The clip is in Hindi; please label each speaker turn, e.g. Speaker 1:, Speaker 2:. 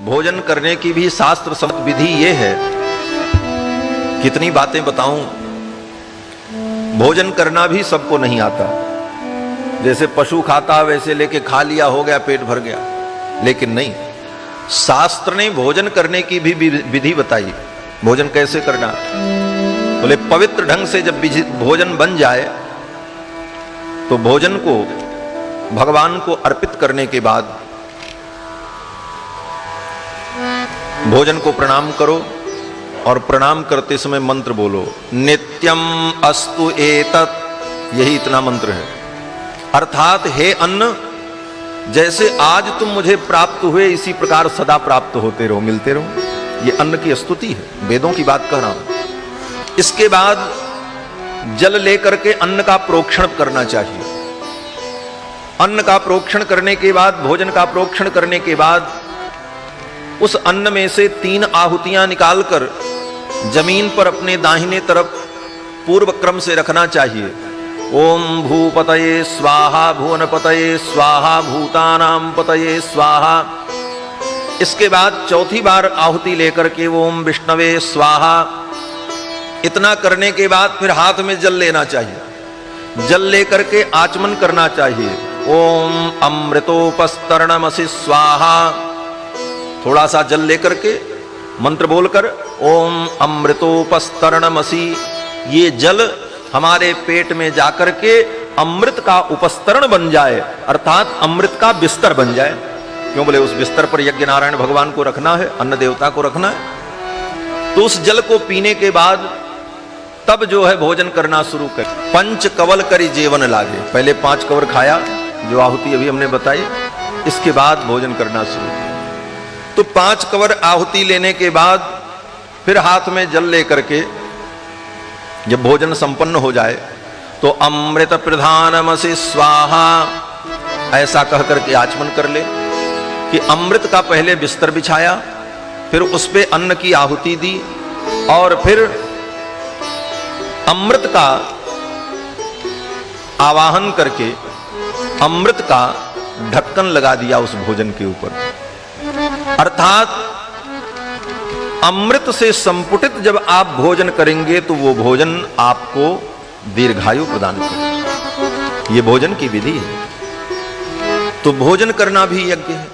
Speaker 1: भोजन करने की भी शास्त्र सम्मत विधि ये है। कितनी बातें बताऊं, भोजन करना भी सबको नहीं आता। जैसे पशु खाता वैसे लेके खा लिया, हो गया, पेट भर गया। लेकिन नहीं, शास्त्र ने भोजन करने की भी विधि बताई। भोजन कैसे करना, बोले पवित्र ढंग से जब भोजन बन जाए तो भोजन को भगवान को अर्पित करने के बाद भोजन को प्रणाम करो और प्रणाम करते समय मंत्र बोलो, नित्यम अस्तु एतत्, यही इतना मंत्र है। अर्थात हे अन्न, जैसे आज तुम मुझे प्राप्त हुए इसी प्रकार सदा प्राप्त होते रहो, मिलते रहो। ये अन्न की स्तुति है, वेदों की बात कह रहा हूं। इसके बाद जल लेकर के अन्न का प्रोक्षण करना चाहिए। अन्न का प्रोक्षण करने के बाद, भोजन का प्रोक्षण करने के बाद उस अन्न में से 3 आहुतियां निकालकर जमीन पर अपने दाहिने तरफ पूर्व क्रम से रखना चाहिए। ओम भूपतये स्वाहा, भुवनपतये स्वाहा, भूतानां पतये स्वाहा। इसके बाद चौथी बार आहुति लेकर के ओम विष्णवे स्वाहा। इतना करने के बाद फिर हाथ में जल लेना चाहिए। जल लेकर के आचमन करना चाहिए। ओम अमृतोपस्तरणमसि स्वाहा। थोड़ा सा जल लेकर के मंत्र बोलकर ओम अमृतोपस्तरणमसि, ये जल हमारे पेट में जाकर के अमृत का उपस्तरण बन जाए, अर्थात अमृत का बिस्तर बन जाए। क्यों बोले, उस बिस्तर पर यज्ञ नारायण भगवान को रखना है, अन्न देवता को रखना है। तो उस जल को पीने के बाद तब जो है भोजन करना शुरू कर। 5 कवल करी जेवन लागे, पहले 5 कवर खाया, जो आहुति अभी हमने बताई, इसके बाद भोजन करना शुरू किया। तो 5 कवर आहुति लेने के बाद फिर हाथ में जल लेकर के जब भोजन संपन्न हो जाए तो अमृत प्रधानमसि स्वाहा, ऐसा कह करके आचमन कर ले कि अमृत का पहले बिस्तर बिछाया, फिर उस पे अन्न की आहुति दी और फिर अमृत का आवाहन करके अमृत का ढक्कन लगा दिया उस भोजन के ऊपर। अर्थात अमृत से संपुटित जब आप भोजन करेंगे तो वो भोजन आपको दीर्घायु प्रदान करेगा। ये भोजन की विधि है। तो भोजन करना भी यज्ञ है।